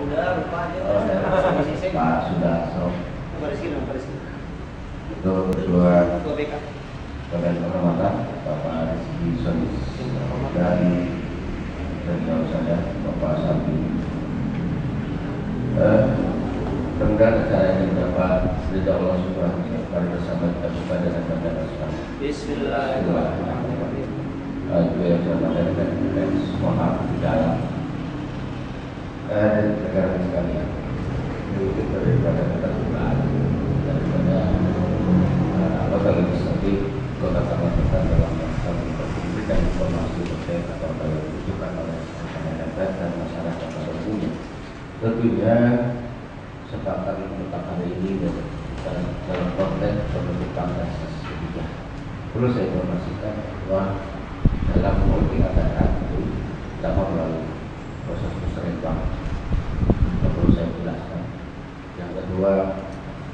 udah lupa aja. Pak Sudarso. Untuk kedua kalian pengamatan Bapak Rizky Sonis dari jauh saya Bapak Sabi. Tengah acara ini dapat ridha Allah Subhanahu wa taala bersama kita buka dengan bacaan Al-Fatihah. Bismillahirrahmanirrahim. Juga yang saya sampaikan mohon di dalam dan rekan sekalian. Itu daripada keterbukaan daripada anggota legislatif Kota Tangerang dalam memberikan informasi terkait atau yang dibutuhkan oleh masyarakat dan masyarakat pada umumnya. Tentunya sepakat tentang hari ini dan dalam konteks pembentukan asas ketiga. Perlu saya informasikan bahwa dalam politik acara itu dapat melalui proses musyawarah yang perlu saya jelaskan. Yang kedua,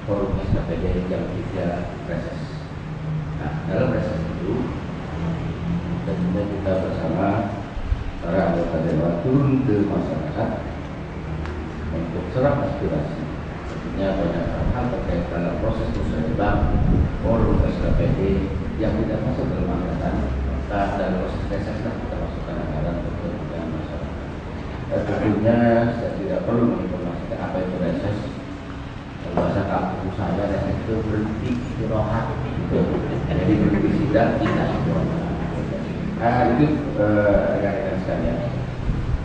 forum SKPD yang tiga reses. Nah, dalam reses itu tentunya kita bersama para anggota dewan turun ke masyarakat untuk serap aspirasi. Tentunya banyak hal terkait dalam proses musyawarah forum SKPD yang tidak masuk dalam anggaran. Dalam proses reses kita masukkan anggaran untuk kepentingan masyarakat. Tentunya saya tidak perlu menginformasikan apa itu reses. Bahasa kampung saya reses itu berhenti istirahat. Jadi berhenti sidang tidak istirahat. Nah itu rekan-rekan sekalian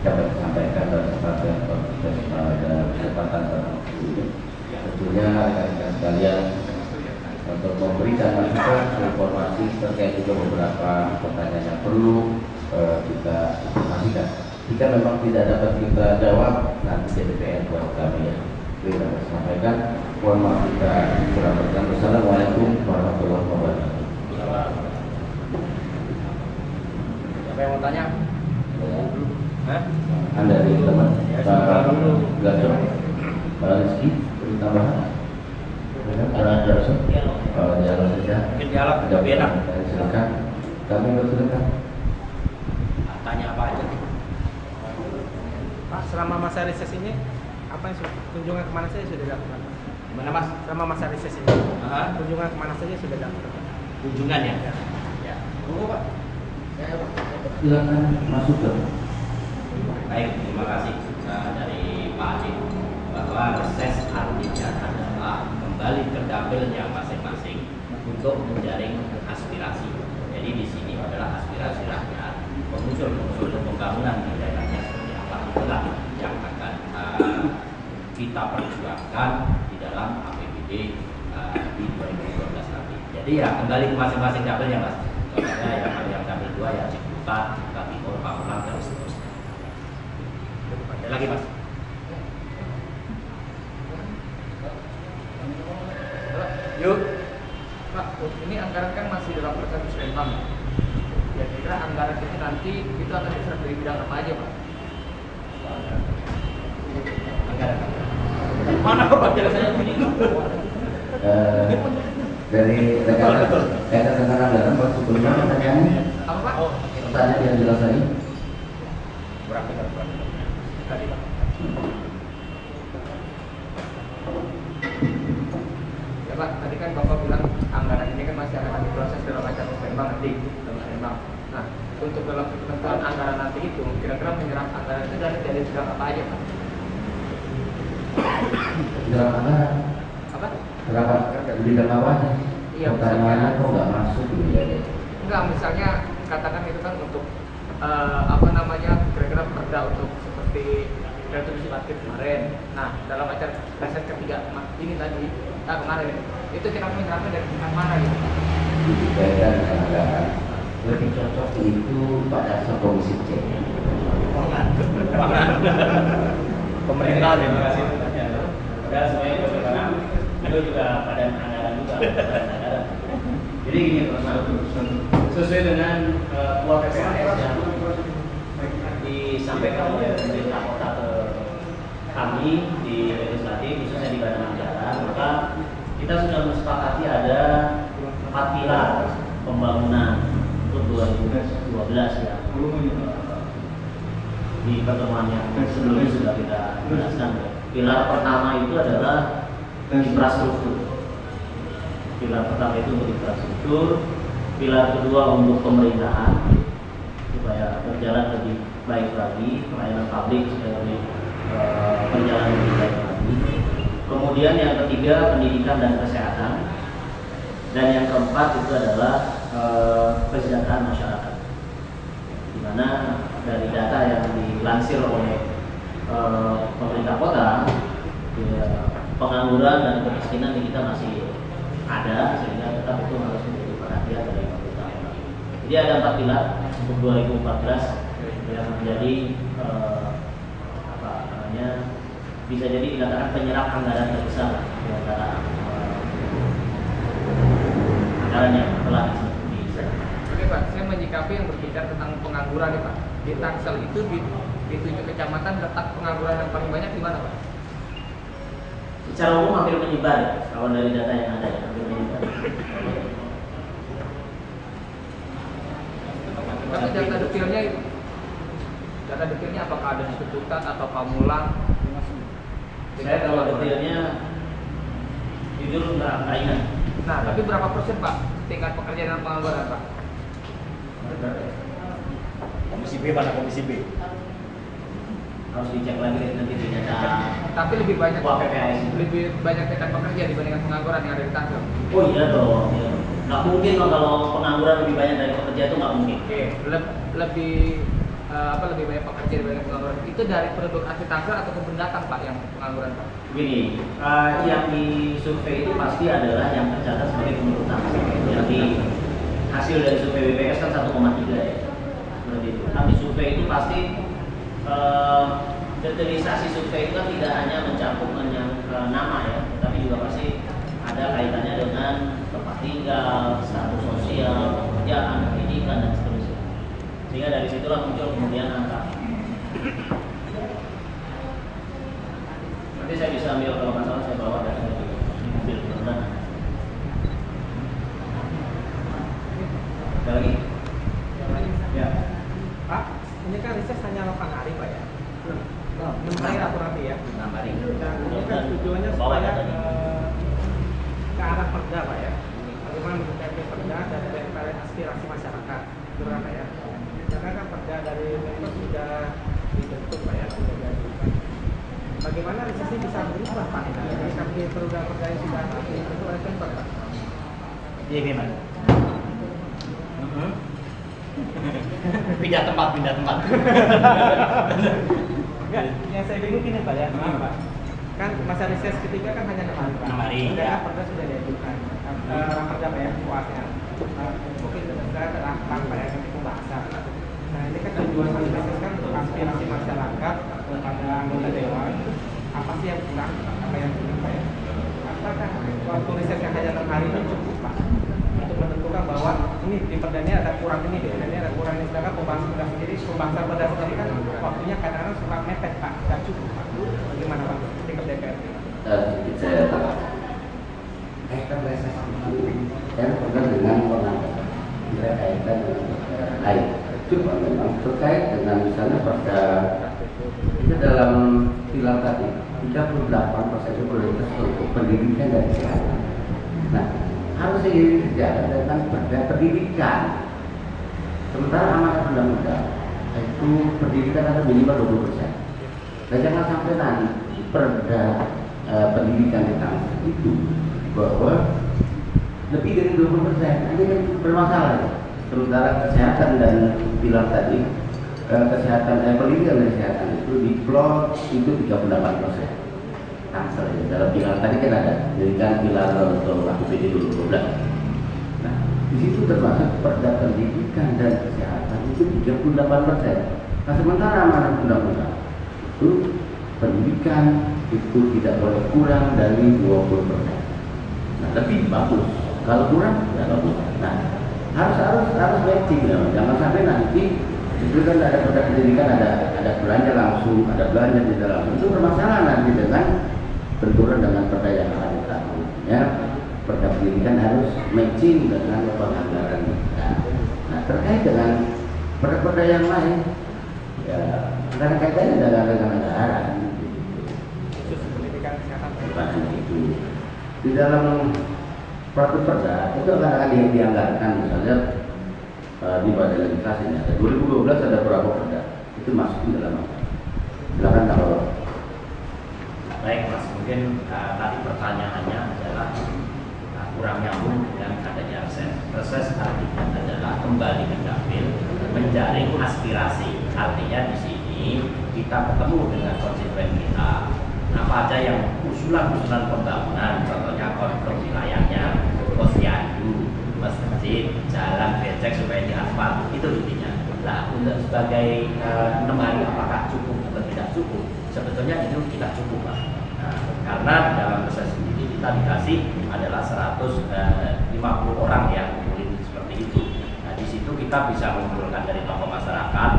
dapat disampaikan dalam kesempatan tertentu ini. Tentunya rekan-rekan sekalian untuk memberikan masukan informasi terkait juga beberapa pertanyaan yang perlu kita informasikan. Jika memang tidak dapat kita jawab, nanti jadi PR buat kami ya. Itu yang saya sampaikan. Mohon maaf kita kurang berkenan. Wassalamualaikum warahmatullahi wabarakatuh. Siapa yang mau tanya? Anda dari teman Pak Gajo, Pak Rizky, beri tambahan. Pak Darso, dialog saja. Mungkin dialog lebih enak. Silakan. Kami bersilakan. Tanya apa aja? Pak, selama masa reses ini apa yang kunjungan kemana saja sudah dilakukan? Gimana Mas? Selama masa reses ini, kunjungan kemana saja sudah dilakukan? Kunjungan ya? Ya. Tunggu Pak. Silakan masuk ke. Baik, terima kasih dari Pak Aceh bahwa reses artinya adalah kembali ke dapilnya masing-masing untuk menjaring aspirasi. Jadi di sini adalah aspirasi rakyat, pengusul pembangunan di daerahnya seperti apa itulah yang akan kita perjuangkan di dalam APBD di 2012 nanti. Jadi ya kembali ke masing-masing dapilnya Mas. Contohnya yang dapil 2 ya Ciputat, Timur, Pamulang dan seterusnya. Ada lagi Mas? Yuk, Pak, ini anggaran kan masih dalam proses musyawarah. Ya kira anggaran itu nanti itu akan diserap dari bidang apa aja Pak? Anggaran. Mana Pak jelasannya begini? Dari rekan-rekan anggaran Pak sebelumnya pertanyaannya Apa Pak? pertanyaan yang jelas tadi. Berapa Tadi Pak. Ya Pak, tadi kan Bapak bilang anggaran ini kan masih akan diproses dalam acara musyawarah nanti, Nah, untuk dalam ketentuan anggaran nanti itu, kira-kira menyerap anggaran itu dari bidang apa aja Pak? Bidang anggaran. Apa? Berapa bidang apa aja? Iya, Pertanyaannya kok nggak masuk gitu ya? Enggak, misalnya katakan itu kan untuk kira-kira perda untuk seperti retribusi parkir kemarin. Nah, dalam acara reses ketiga ini tadi kemarin itu kira-kira menyerapnya dari pihak mana gitu? Dikaitan dengan anggaran lebih cocok itu pada komisi C. Pemerintahan terima kasih. Padahal semuanya bagaimana itu juga pada anggaran juga. Jadi gini teman-teman, sesuai dengan uang PPAS yang disampaikan oleh pemerintah kota ke kami di legislatif khususnya di Badan Anggaran, maka kita sudah mensepakati ada 4 pilar pembangunan untuk 2012 ya. di pertemuan yang sebelumnya sudah kita jelaskan. Pilar pertama itu adalah infrastruktur. Pilar pertama itu untuk infrastruktur. Pilar kedua untuk pemerintahan supaya berjalan lebih baik lagi, pelayanan publik supaya lebih berjalan lebih baik lagi. Kemudian yang ketiga pendidikan dan kesehatan. Dan yang keempat itu adalah kesejahteraan masyarakat. Di mana dari data yang dilansir oleh pemerintah kota, ya, pengangguran dan kemiskinan di kita masih ada, sehingga tetap itu harus menjadi perhatian dari pemerintah kota. Jadi ada 4 pilar untuk 2014 yang menjadi apa namanya, bisa jadi dikatakan penyerap anggaran terbesar di antara anggaran yang telah diserap. Oke Pak, saya menyikapi yang berbicara tentang pengangguran nih Pak. Di Tangsel itu di 7 kecamatan letak pengangguran yang paling banyak di mana Pak? Secara umum hampir menyebar, kalau dari data yang ada ya, hampir menyebar. Tapi data detailnya apakah ada di Ciputat atau Pamulang? Saya kalau detailnya jujur nggak ingat. Nah, tapi berapa persen Pak tingkat pekerjaan dan pengangguran Pak? Komisi B mana komisi B? Harus dicek lagi nanti di data. Tapi lebih banyak PPAS. lebih banyak tingkat pekerja dibandingkan pengangguran yang ada di Tangsel. Oh iya dong. Ya. Nggak mungkin loh kalau pengangguran lebih banyak dari pekerja itu nggak mungkin. Oke, lebih lebih banyak pekerja dibandingkan pengangguran. Itu dari penduduk asli Tangsel atau pendatang Pak yang pengangguran Pak? Begini, yang di survei itu pasti adalah yang tercatat sebagai penduduk Tangsel. Jadi hasil dari survei BPS kan 1,3 ya. Seperti itu. Tapi survei itu pasti detarisasi survei itu kan tidak hanya mencakup nama ya, tapi juga pasti ada kaitannya dengan tempat tinggal, status sosial, pekerjaan, pendidikan dan seterusnya. Sehingga dari situlah muncul kemudian angka. Nanti saya bisa ambil kalau masalah saya bawa dari mobil benar. Ada lagi? Ya. Pak, ini kan riset hanya 8 hari Pak ya? 6 hari aku nanti ya? 6 hari. Dan ini kan tujuannya supaya ke arah perda Pak ya? Bagaimana mencapai perda dan mencapai aspirasi masyarakat itu kan Pak ya? Karena kan perda dari Menko sudah dibentuk Pak ya? Sudah diajukan. Bagaimana riset ini bisa berubah Pak? Dari kami perda yang sudah dibentuk oleh Menko Pak? Iya gimana? Pindah tempat. Enggak, yang saya bingung ini Pak ya, maaf Pak. Kan masa riset ketiga kan hanya 6 hari Pak. 6 hari, Dan ya. perda sudah diajukan. Raperda Pak ya, puasnya. Mungkin sudah terangkan Pak ya, nanti pembahasan. Nah ini kan tujuan riset kan untuk aspirasi masyarakat kepada anggota dewan. Apa sih yang kurang? Apa yang kurang Pak ya? Apakah waktu riset yang hanya 6 hari ini cukup Pak? Untuk menentukan bahwa ini di perdanya ada kurang ini, di perdanya ada kurang ini, sedangkan pembahasan perda sendiri kan waktunya kadang-kadang suka mepet Pak, tidak cukup Pak. Bagaimana Pak? Tingkat DPR. Sedikit saya tambahkan. Kaitan reses itu kan berkaitan dengan penganggaran, tidak kaitan dengan perkara lain. Cuma memang terkait dengan misalnya perda itu dalam pilar tadi 38% itu prioritas untuk pendidikan dan kesehatan. Nah, harus dijaga dengan perda pendidikan. Sementara amanat undang-undang itu pendidikan ada minimal 20%. Dan jangan sampai nanti perda pendidikan di Tangsel itu bahwa lebih dari 20%, ini kan bermasalah. Sementara kesehatan dan pilar tadi kesehatan pendidikan dan kesehatan itu diplot itu 38%. Tangsel ya. Dalam pilar tadi kan ada jadikan pilar untuk APBD 2012. Nah, di situ termasuk perda pendidikan dan kesehatan itu 38%. Nah, sementara amanat undang-undang itu pendidikan itu tidak boleh kurang dari 20%. Nah, lebih bagus. Kalau kurang, tidak bagus. Nah, harus matching ya. Jangan sampai nanti itu kan ada perda pendidikan, ada belanja langsung, ada belanja tidak langsung. Itu bermasalah nanti dengan benturan dengan perda yang akan ditanggung. Ya, perda pendidikan harus matching dengan penganggaran kita. Nah, terkait dengan perda-perda yang lain, ya antara kaitannya dengan anggaran. Khusus pendidikan kesehatan. Bukan hanya itu. Di dalam peraturan perda itu akan dianggarkan misalnya di badan legislasinya. 2012 ada berapa perda itu masukin dalam apa? Silakan kalau Baik Mas, mungkin tadi pertanyaannya adalah kurang nyambung dengan adanya reses. Reses artinya adalah kembali ke dapil, menjaring aspirasi. Artinya di sini kita ketemu dengan konstituen kita. Apa aja yang usulan-usulan pembangunan, contohnya konflik wilayahnya, posyandu, masjid, jalan, becek supaya diaspal, itu intinya. Nah, untuk sebagai 6 hari apakah cukup atau tidak cukup? Sebetulnya itu tidak cukup, Pak. Nah, karena dalam proses sendiri kita dikasih adalah 150 orang yang mungkin seperti itu. Nah, di situ kita bisa mengumpulkan dari tokoh masyarakat,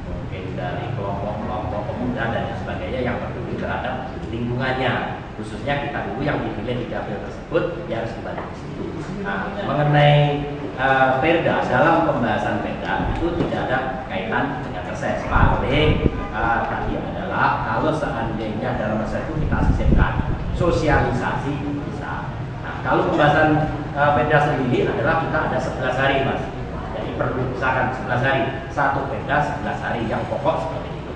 mungkin dari kelompok-kelompok pemuda dan sebagainya yang peduli terhadap lingkungannya. Khususnya kita dulu yang dipilih di dapil tersebut, ya harus kembali ke situ. Nah, mengenai perda, dalam pembahasan perda itu tidak ada kaitan dengan reses. Paling tadi adalah kalau seandainya dalam reses itu kita sisipkan sosialisasi bisa. Nah, kalau pembahasan perda sendiri adalah kita ada 11 hari Mas. Jadi perlu misalkan 11 hari, satu perda 11 hari yang pokok seperti itu.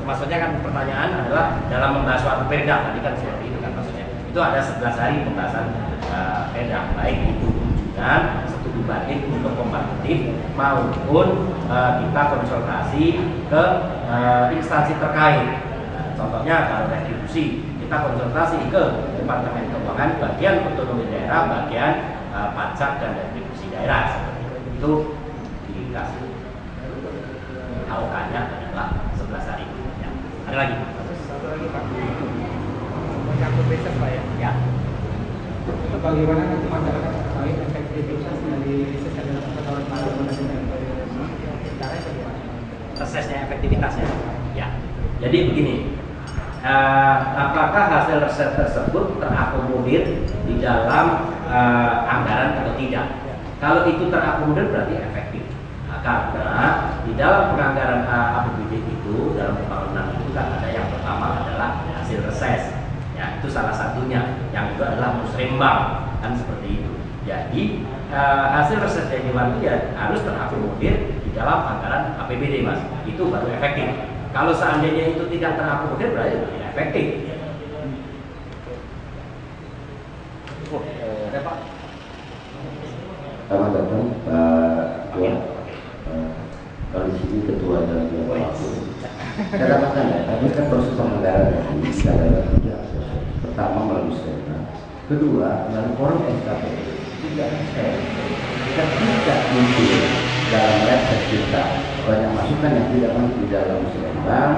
Maksudnya kan pertanyaan adalah dalam membahas suatu perda tadi kan seperti itu kan maksudnya. Itu ada 11 hari pembahasan perda, baik itu kunjungan, studi banding untuk kompetitif maupun kita konsultasi ke instansi terkait. Contohnya kalau retribusi kita konsultasi ke Departemen Keuangan, bagian otonomi daerah, bagian pajak dan retribusi daerah seperti itu dikasih. AOK-nya adalah 11 hari. Ya. Ada lagi? Satu lagi Pak, menyangkut riset Pak ya. Ya. Itu bagaimana nanti masyarakat mengetahui efektivitas dari riset yang dilakukan oleh para lembaga caranya bagaimana? Resesnya efektivitasnya. Ya. Jadi begini, apakah hasil riset tersebut terakomodir di dalam anggaran atau tidak? Kalau itu terakomodir berarti efektif. Karena di dalam penganggaran APBD itu, dalam pembangunan itu kan ada yang pertama adalah hasil reses, ya itu salah satunya. Yang kedua adalah musrembang, kan seperti itu. Jadi hasil reses dari Dewan itu ya harus terakomodir di dalam anggaran APBD Mas. Itu baru efektif. Kalau seandainya itu tidak terakomodir berarti tidak efektif. Pak. selamat datang Pak Ketua. Kalau di sini ketua dan waktu. Saya katakan ya, tapi kan proses penganggaran ini adalah 3 proses. Pertama melalui Senat, kedua melalui forum SKP. 3 step. Ketika muncul dalam reses kita banyak masukan yang tidak masuk di dalam Musrembang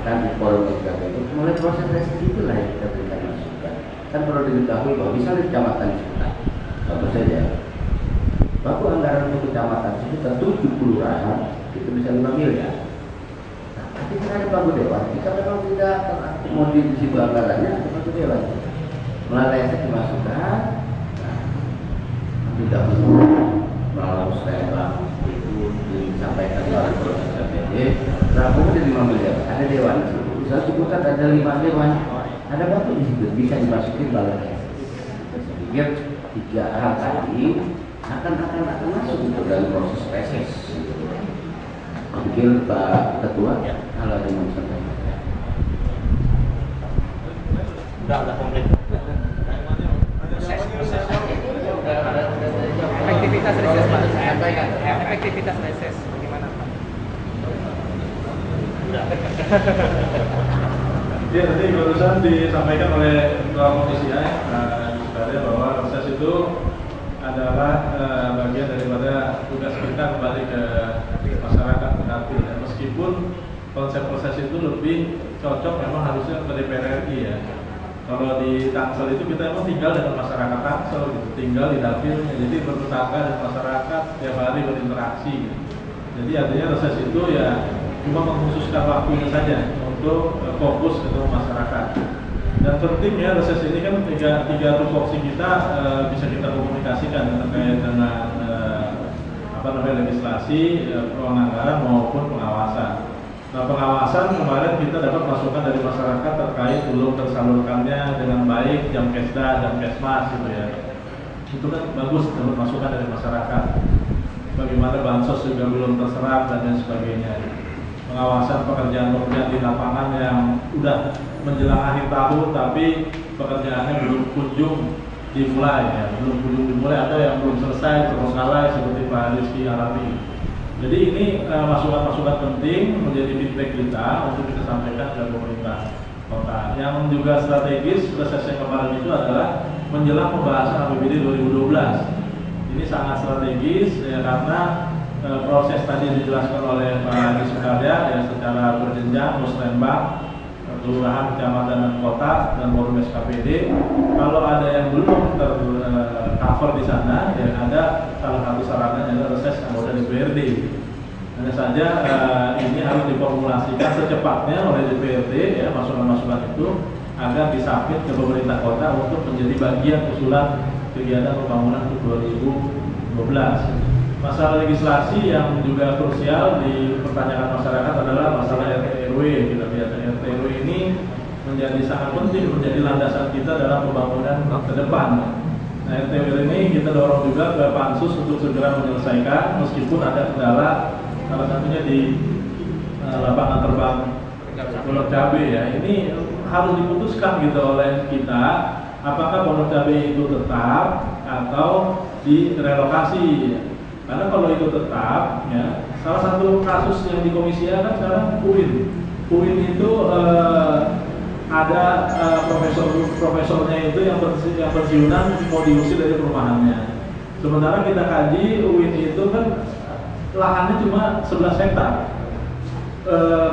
dan di forum SKP itu, mulai proses reses itulah yang kita berikan masukan. Kan perlu diketahui bahwa misalnya di kecamatan kita, contoh saja. Baku anggaran untuk kecamatan sekitar 70 kelurahan itu bisa 5 miliar. Nah, ketika ada Pagu Dewan, kita memang tidak terakomodir di situ anggarannya, Pagu Dewan melalui reses dimasukkan. Nah, tidak melalui Musrembang itu disampaikan oleh proses APBD, terakomodir 5 miliar. Ada dewan, bisa sebutkan ada 5 dewan, ada batu di situ bisa dimasukin melalui reses. Saya pikir 3 hal tadi akan masuk untuk dalam proses reses. Pikir Pak Ketua, kalau ada yang sampaikan. Udah komplit. Efektivitas reses Pak, sampaikan. Efektivitas reses bagaimana Pak? Ya, tadi barusan disampaikan oleh Ketua Komisi A bahwa reses itu adalah bagian daripada tugas kita kembali ke masyarakat nanti ya. Meskipun konsep proses itu lebih cocok memang harusnya ke DPR RI ya. Kalau di Tangsel itu kita memang tinggal dengan masyarakat Tangsel gitu, tinggal di dapilnya, jadi bertetangga dengan masyarakat tiap hari berinteraksi gitu. Jadi artinya reses itu ya cuma mengkhususkan waktunya saja untuk fokus ke masyarakat. Dan pentingnya reses ini kan tiga tupoksi kita bisa kita komunikasikan terkait dengan legislasi, penganggaran maupun pengawasan. Nah, pengawasan kemarin kita dapat masukan dari masyarakat terkait belum tersalurkannya dengan baik jam kesda dan kesmas gitu ya. Itu kan bagus dapat masukan dari masyarakat. Bagaimana bansos juga belum terserap dan lain sebagainya. Pengawasan pekerjaan-pekerjaan di lapangan yang udah menjelang akhir tahun tapi pekerjaannya belum kunjung dimulai ya, ada yang belum selesai terbengkalai seperti Pak Rizky Arabi. Jadi ini masukan-masukan penting menjadi feedback kita untuk kita sampaikan ke pemerintah kota. Yang juga strategis proses yang kemarin itu adalah menjelang pembahasan APBD 2012. Ini sangat strategis ya, karena proses tadi dijelaskan oleh Pak Adi Sukarya ya, secara berjenjang, musrembang, kelurahan, kecamatan, dan kota, dan forum SKPD. Kalau ada yang belum tercover di sana, ya ada salah satu sarannya adalah reses anggota DPRD. Hanya saja ini harus diformulasikan secepatnya oleh DPRD ya, masukan-masukan itu agar disubmit ke pemerintah kota untuk menjadi bagian usulan kegiatan pembangunan untuk 2012. Masalah legislasi yang juga krusial dipertanyakan masyarakat adalah masalah RT RW. Kita lihat RT RW ini menjadi sangat penting, menjadi landasan kita dalam pembangunan ke depan. Nah, RT RW ini kita dorong juga ke Pansus untuk segera menyelesaikan, meskipun ada kendala, salah satunya di lapangan terbang Pondok Cabe ya. Ini harus diputuskan gitu oleh kita, apakah Pondok Cabe itu tetap atau direlokasi. Karena kalau itu tetap, ya, salah satu kasus yang di Komisi A kan sekarang UIN. UIN itu ada profesornya itu yang pensiunan mau diusir dari perumahannya. Sementara kita kaji UIN itu kan lahannya cuma 11 hektar,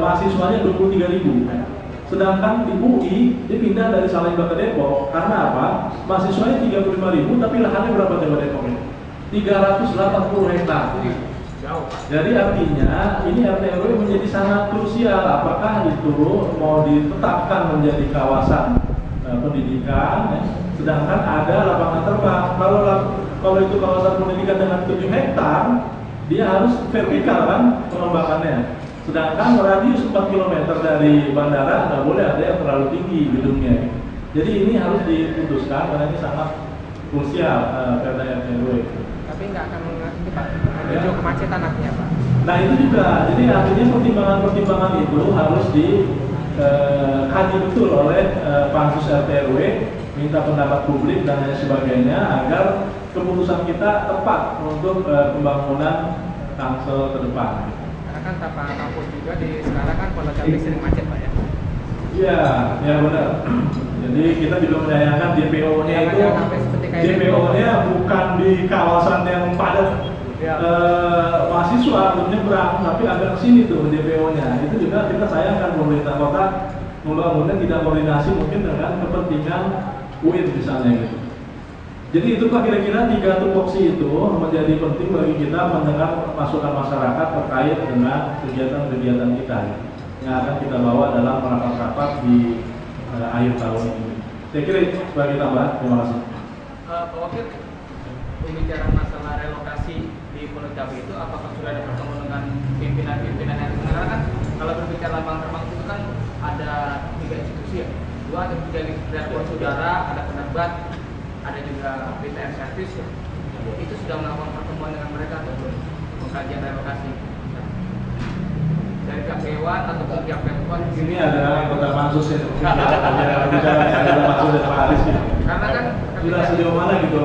mahasiswanya 23.000. Sedangkan di UI dia pindah dari Salemba ke Depok karena apa? Mahasiswanya 35.000 tapi lahannya berapa coba Depok ini? 380 hektar. Jadi artinya ini RT RW menjadi sangat krusial. Apakah itu mau ditetapkan menjadi kawasan pendidikan, ya? Sedangkan ada lapangan terbang. Kalau itu kawasan pendidikan dengan 7 hektar, dia harus vertikal kan pengembangannya. Sedangkan radius 4 km dari bandara nggak boleh ada yang terlalu tinggi gedungnya. Jadi ini harus diputuskan karena ini sangat krusial perda RT RW. Tapi nggak akan menuju kemacetan akhirnya Pak. Nah itu juga, jadi artinya pertimbangan-pertimbangan itu harus dikaji betul oleh Pansus RT RW, minta pendapat publik dan lain sebagainya agar keputusan kita tepat untuk pembangunan Tangsel ke depan. Karena kan tapa kampus juga di sekarang kan Pondok Cabe sering macet Pak ya. Iya, ya benar. Jadi kita juga menyayangkan DPO-nya itu, DPO-nya bukan di kawasan yang padat mahasiswa untuk nyebrang, tapi agak kesini tuh DPO-nya. Itu juga kita sayangkan pemerintah kota membangunnya tidak koordinasi mungkin dengan kepentingan UIN misalnya gitu. Jadi itu Pak, kira-kira 3 tupoksi itu menjadi penting bagi kita mendengar masukan masyarakat terkait dengan kegiatan-kegiatan kita yang akan kita bawa dalam rapat-rapat di akhir tahun ini. Saya kira itu sebagai tambahan. Terima kasih. Pak Wakil, pembicaraan masalah relokasi di Pondok Cabe itu apakah sudah ada pertemuan dengan pimpinan-pimpinan yang sebenarnya kan kalau berbicara lapangan terbang itu kan ada 3 institusi ya, 2 atau 3 airport saudara, ada penerbat, ada juga BTR Service ya. Itu sudah melakukan pertemuan dengan mereka atau belum pengkajian relokasi dari pihak Dewan atau pihak Pemkot? Ini ada anggota pansus ya. Bicara ada pansus dari Pak Aris. Karena kan sudah sejauh mana gitu